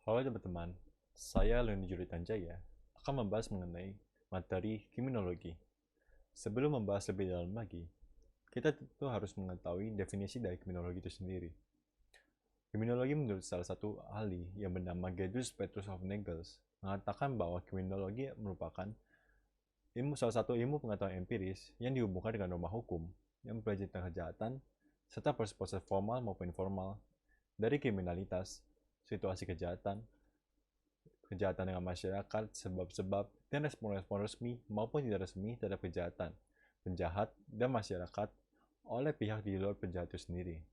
Halo teman-teman, saya Leoni Juritanjaya akan membahas mengenai materi kriminologi. Sebelum membahas lebih dalam lagi, kita tentu harus mengetahui definisi dari kriminologi itu sendiri. Kriminologi menurut salah satu ahli yang bernama Gerdus Petrus Hofnagels mengatakan bahwa kriminologi merupakan salah satu ilmu pengetahuan empiris yang dihubungkan dengan norma hukum yang mempelajari tentang kejahatan serta proses-proses formal maupun informal dari kriminalitas, situasi kejahatan dengan masyarakat, sebab-sebab, dan respon-respon resmi maupun tidak resmi terhadap kejahatan, penjahat, dan masyarakat oleh pihak di luar penjahat itu sendiri.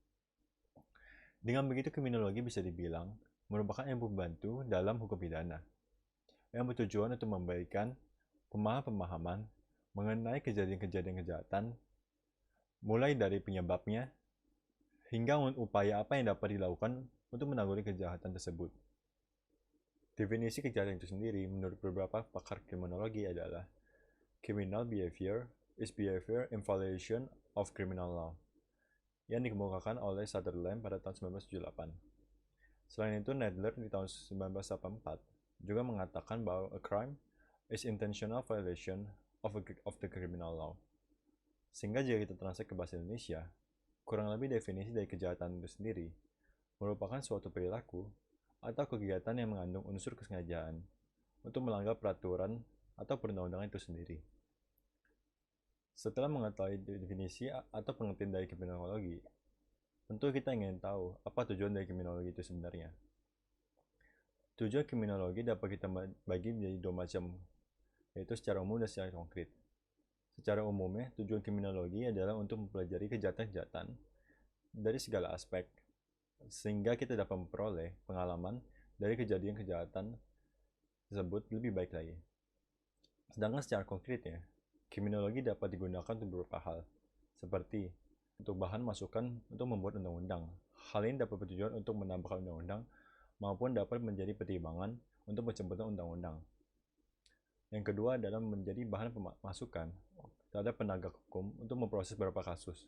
Dengan begitu, kriminologi bisa dibilang merupakan ilmu pembantu dalam hukum pidana, yang bertujuan untuk memberikan pemahaman-pemahaman mengenai kejadian-kejadian kejahatan, mulai dari penyebabnya, hingga upaya apa yang dapat dilakukan untuk menanggulangi kejahatan tersebut. Definisi kejahatan itu sendiri menurut beberapa pakar kriminologi adalah criminal behavior is behavior in violation of criminal law yang dikemukakan oleh Sutherland pada tahun 1978. Selain itu, Nadler di tahun 1984 juga mengatakan bahwa a crime is intentional violation of the criminal law. Sehingga jika kita translate ke bahasa Indonesia, kurang lebih definisi dari kejahatan itu sendiri merupakan suatu perilaku atau kegiatan yang mengandung unsur kesengajaan untuk melanggar peraturan atau perundang-undangan itu sendiri. Setelah mengetahui definisi atau pengertian dari kriminologi, tentu kita ingin tahu apa tujuan dari kriminologi itu sebenarnya. Tujuan kriminologi dapat kita bagi menjadi dua macam, yaitu secara umum dan secara konkret. Secara umumnya, tujuan kriminologi adalah untuk mempelajari kejahatan-kejahatan dari segala aspek, sehingga kita dapat memperoleh pengalaman dari kejadian kejahatan tersebut lebih baik lagi. Sedangkan secara konkretnya, kriminologi dapat digunakan untuk beberapa hal, seperti untuk bahan masukan untuk membuat undang-undang. Hal ini dapat bertujuan untuk menambahkan undang-undang maupun dapat menjadi pertimbangan untuk pencabutan undang-undang. Yang kedua adalah menjadi bahan masukan terhadap penegak hukum untuk memproses beberapa kasus,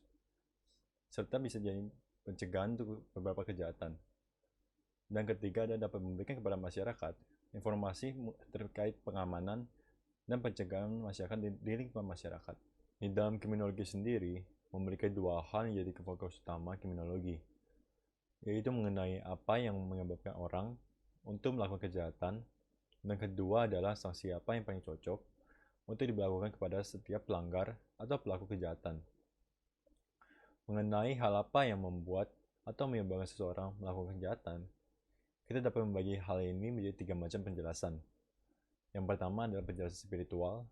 serta bisa jadi pencegahan untuk beberapa kejahatan. Dan ketiga adalah dapat memberikan kepada masyarakat informasi terkait pengamanan dan pencegahan masyarakat di lingkungan masyarakat. Di dalam kriminologi sendiri, memiliki dua hal yang jadi fokus utama kriminologi, yaitu mengenai apa yang menyebabkan orang untuk melakukan kejahatan, dan kedua adalah sanksi apa yang paling cocok untuk diberlakukan kepada setiap pelanggar atau pelaku kejahatan. Mengenai hal apa yang membuat atau menyebabkan seseorang melakukan kejahatan, kita dapat membagi hal ini menjadi tiga macam penjelasan. Yang pertama adalah penjelasan spiritual,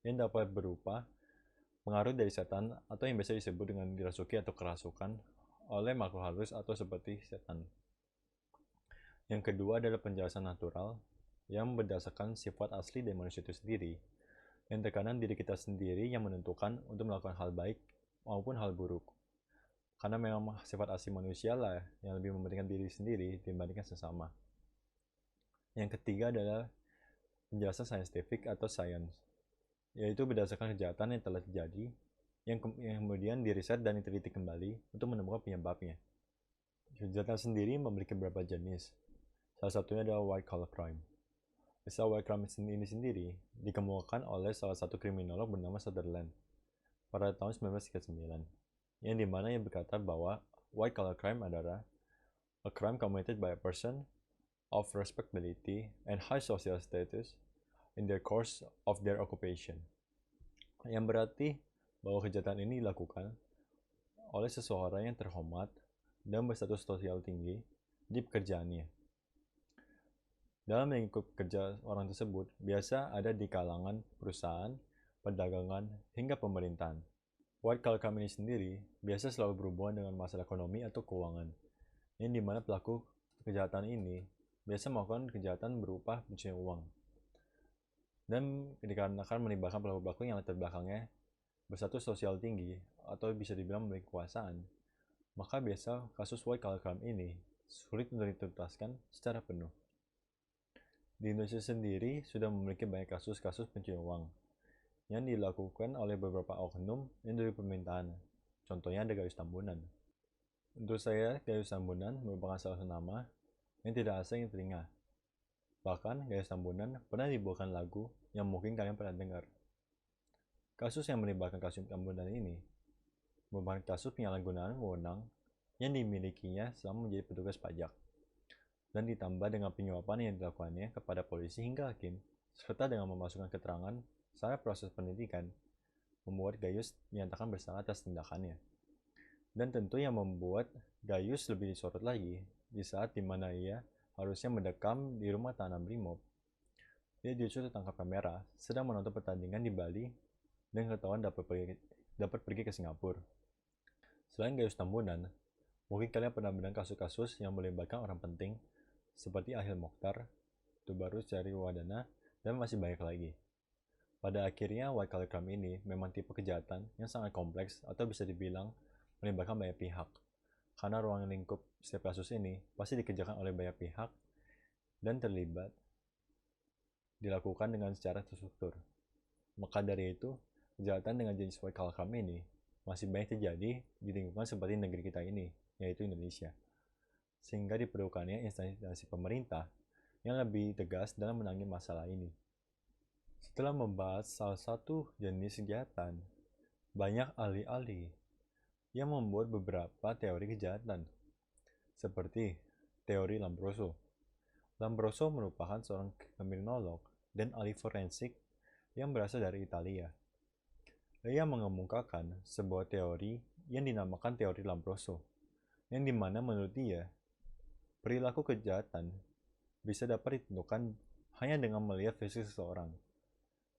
yang dapat berupa pengaruh dari setan atau yang biasa disebut dengan dirasuki atau kerasukan oleh makhluk halus atau seperti setan. Yang kedua adalah penjelasan natural, yang berdasarkan sifat asli dari manusia itu sendiri, yang terkadang diri kita sendiri yang menentukan untuk melakukan hal baik maupun hal buruk. Karena memang sifat asli manusia lah yang lebih mementingkan diri sendiri dibandingkan sesama. Yang ketiga adalah penjelasan saintifik atau science, yaitu berdasarkan kejahatan yang telah terjadi, yang kemudian diriset dan diteliti kembali untuk menemukan penyebabnya. Kejahatan sendiri memiliki beberapa jenis. Salah satunya adalah white collar crime. Istilah white crime ini sendiri dikemukakan oleh salah satu kriminolog bernama Sutherland pada tahun 1939, yang dimana ia berkata bahwa white collar crime adalah a crime committed by a person of respectability and high social status in the course of their occupation. Yang berarti bahwa kejahatan ini dilakukan oleh seseorang yang terhormat dan berstatus sosial tinggi di pekerjaannya. Dalam lingkup kerja orang tersebut, biasa ada di kalangan perusahaan, perdagangan, hingga pemerintahan. White collar crime ini sendiri biasa selalu berhubungan dengan masalah ekonomi atau keuangan, yang dimana pelaku kejahatan ini biasa melakukan kejahatan berupa pencurian uang. Dan dikarenakan melibatkan pelaku-pelaku yang latar belakangnya berstatus sosial tinggi atau bisa dibilang memiliki kekuasaan, maka biasa kasus white collar crime ini sulit untuk dituntaskan secara penuh. Di Indonesia sendiri sudah memiliki banyak kasus-kasus pencurian uang yang dilakukan oleh beberapa oknum yang dari pemerintahan. Contohnya ada Gayus Tambunan. Untuk saya, Gayus Tambunan merupakan salah satu nama yang tidak asing di telinga, Bahkan Gayus Tambunan pernah dibawakan lagu yang mungkin kalian pernah dengar. Kasus yang melibatkan Gayus Tambunan ini merupakan kasus penyalahgunaan wewenang yang dimilikinya selama menjadi petugas pajak, dan ditambah dengan penyuapan yang dilakukannya kepada polisi hingga hakim, serta dengan memasukkan keterangan saat proses penyidikan, membuat Gayus dinyatakan bersalah atas tindakannya. Dan tentu yang membuat Gayus lebih disorot lagi, di saat dimana ia harusnya mendekam di rumah tahanan Brimob, dia justru tertangkap kamera sedang menonton pertandingan di Bali dan ketahuan dapat pergi ke Singapura. Selain Gayus Tambunan, mungkin kalian pernah mendengar kasus-kasus yang melibatkan orang penting seperti Ahil Mokhtar, Tubarus Cari Wadana, dan masih banyak lagi. Pada akhirnya, white collar crime ini memang tipe kejahatan yang sangat kompleks atau bisa dibilang melibatkan banyak pihak. Karena ruang lingkup setiap kasus ini pasti dikerjakan oleh banyak pihak dan terlibat dilakukan dengan secara terstruktur. Maka dari itu, kejahatan dengan jenis white collar crime ini masih banyak terjadi di lingkungan seperti negeri kita ini, yaitu Indonesia. Sehingga diperlukannya instansi pemerintah yang lebih tegas dalam menangani masalah ini. Setelah membahas salah satu jenis kejahatan, banyak ahli-ahli yang membuat beberapa teori kejahatan, seperti teori Lombroso. Lombroso merupakan seorang kriminolog dan ahli forensik yang berasal dari Italia. Ia mengemukakan sebuah teori yang dinamakan teori Lombroso, yang dimana menurut dia, perilaku kejahatan bisa dapat ditentukan hanya dengan melihat fisik seseorang.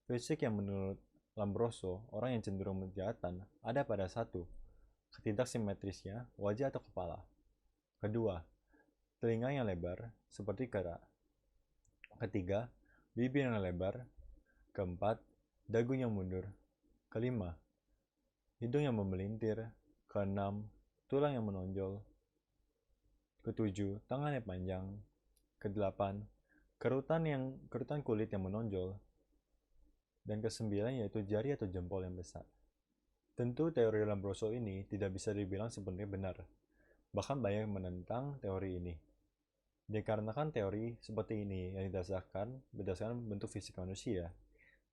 Fisik yang menurut Lombroso, orang yang cenderung kejahatan ada pada satu, ketidaksimetrisnya wajah atau kepala. Kedua, telinga yang lebar seperti kera. Ketiga, bibir yang lebar. Keempat, dagu yang mundur. Kelima, hidung yang memelintir. Keenam, tulang yang menonjol. Ketujuh, tangan yang panjang. Kedelapan, kerutan kulit yang menonjol. Dan kesembilan yaitu jari atau jempol yang besar. Tentu teori Lombroso ini tidak bisa dibilang sebenarnya benar. Bahkan banyak yang menentang teori ini. Dikarenakan teori seperti ini yang berdasarkan bentuk fisik manusia,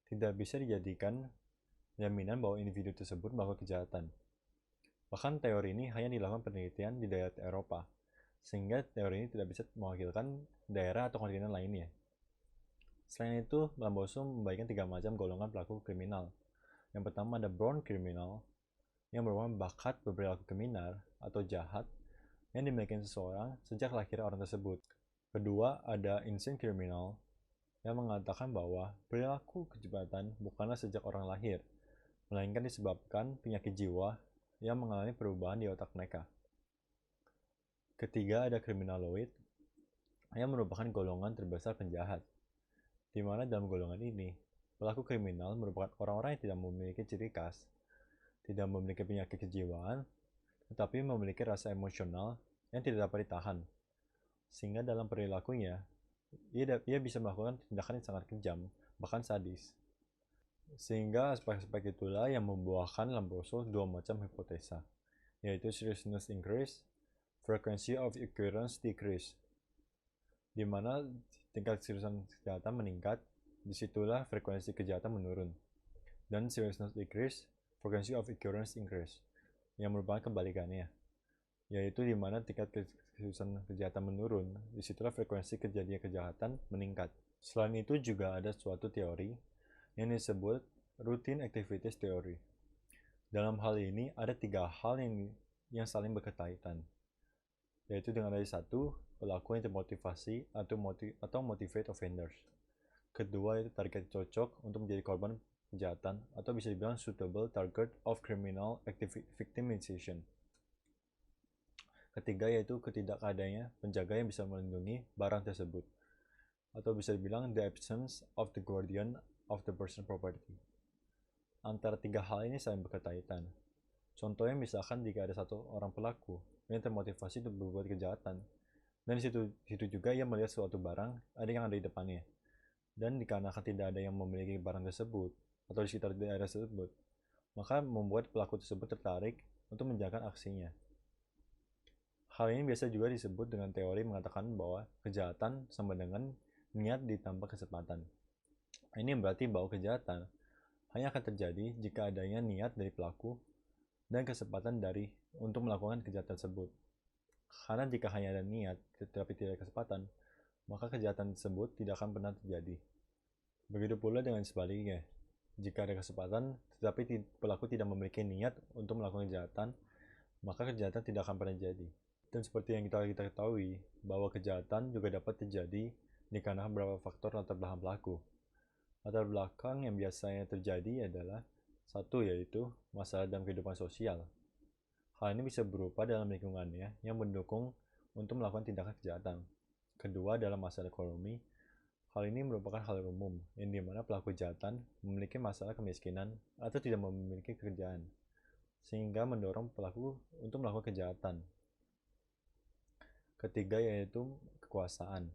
tidak bisa dijadikan jaminan bahwa individu tersebut melakukan kejahatan. Bahkan teori ini hanya dilakukan penelitian di daerah Eropa, sehingga teori ini tidak bisa mewakilkan daerah atau kontinen lainnya. Selain itu, Lombroso membagikan 3 macam golongan pelaku kriminal. Yang pertama ada born criminal, yang merupakan bakat berperilaku kriminal atau jahat yang dimiliki seseorang sejak lahir orang tersebut. Kedua ada insane criminal, yang mengatakan bahwa perilaku kejahatan bukanlah sejak orang lahir, melainkan disebabkan penyakit jiwa yang mengalami perubahan di otak mereka. Ketiga ada criminaloid, yang merupakan golongan terbesar penjahat, di mana dalam golongan ini, pelaku kriminal merupakan orang-orang yang tidak memiliki ciri khas, tidak memiliki penyakit kejiwaan, tetapi memiliki rasa emosional yang tidak dapat ditahan, sehingga dalam perilakunya, ia bisa melakukan tindakan yang sangat kejam, bahkan sadis. Sehingga aspek-aspek itulah yang membuahkan Lombroso 2 macam hipotesa, yaitu seriousness increase, frequency of occurrence decrease, di mana tingkat seriusan kejahatan meningkat, disitulah frekuensi kejahatan menurun. Dan seriousness decrease, frequency of occurrence increase, yang merupakan kebalikannya, yaitu di mana tingkat seriusan kejahatan menurun, disitulah frekuensi kejadian kejahatan meningkat. Selain itu juga ada suatu teori yang disebut routine activities theory. Dalam hal ini ada 3 hal yang saling berkaitan, yaitu dengan dari satu, pelaku yang termotivasi atau motivate offenders. Kedua itu target cocok untuk menjadi korban kejahatan atau bisa dibilang suitable target of criminal victimization. Ketiga yaitu ketidakadanya penjaga yang bisa melindungi barang tersebut, atau bisa dibilang the absence of the guardian of the person's property. Antara 3 hal ini saling berkaitan. Contohnya misalkan jika ada satu orang pelaku yang termotivasi untuk berbuat kejahatan, dan di situ juga ia melihat suatu barang ada yang ada di depannya, dan dikarenakan tidak ada yang memiliki barang tersebut atau di sekitar daerah tersebut, maka membuat pelaku tersebut tertarik untuk menjalankan aksinya. Hal ini biasa juga disebut dengan teori mengatakan bahwa kejahatan sama dengan niat ditambah kesempatan. Ini berarti bahwa kejahatan hanya akan terjadi jika adanya niat dari pelaku dan kesempatan untuk melakukan kejahatan tersebut. Karena jika hanya ada niat tetapi tidak ada kesempatan, maka kejahatan tersebut tidak akan pernah terjadi. Begitu pula dengan sebaliknya. Jika ada kesempatan tetapi pelaku tidak memiliki niat untuk melakukan kejahatan, maka kejahatan tidak akan pernah terjadi. Dan seperti yang kita ketahui, bahwa kejahatan juga dapat terjadi dikarenakan beberapa faktor latar belakang pelaku. Latar belakang yang biasanya terjadi adalah satu, yaitu masalah dalam kehidupan sosial. Hal ini bisa berupa dalam lingkungannya yang mendukung untuk melakukan tindakan kejahatan. Kedua, dalam masalah ekonomi. Hal ini merupakan hal umum, yang dimana pelaku kejahatan memiliki masalah kemiskinan atau tidak memiliki pekerjaan, sehingga mendorong pelaku untuk melakukan kejahatan. Ketiga, yaitu kekuasaan.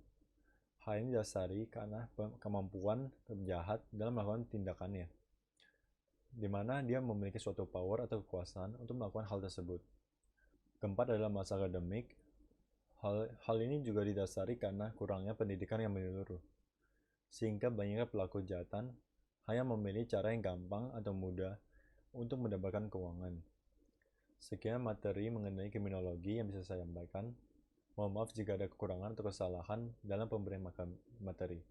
Hal ini didasari karena kemampuan penjahat dalam melakukan tindakannya, di mana dia memiliki suatu power atau kekuasaan untuk melakukan hal tersebut. Keempat adalah masalah akademik. Hal ini juga didasari karena kurangnya pendidikan yang menyeluruh, sehingga banyaknya pelaku kejahatan hanya memilih cara yang gampang atau mudah untuk mendapatkan keuangan. Sekian materi mengenai kriminologi yang bisa saya sampaikan. Mohon maaf jika ada kekurangan atau kesalahan dalam pemberian materi.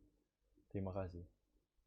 Terima kasih.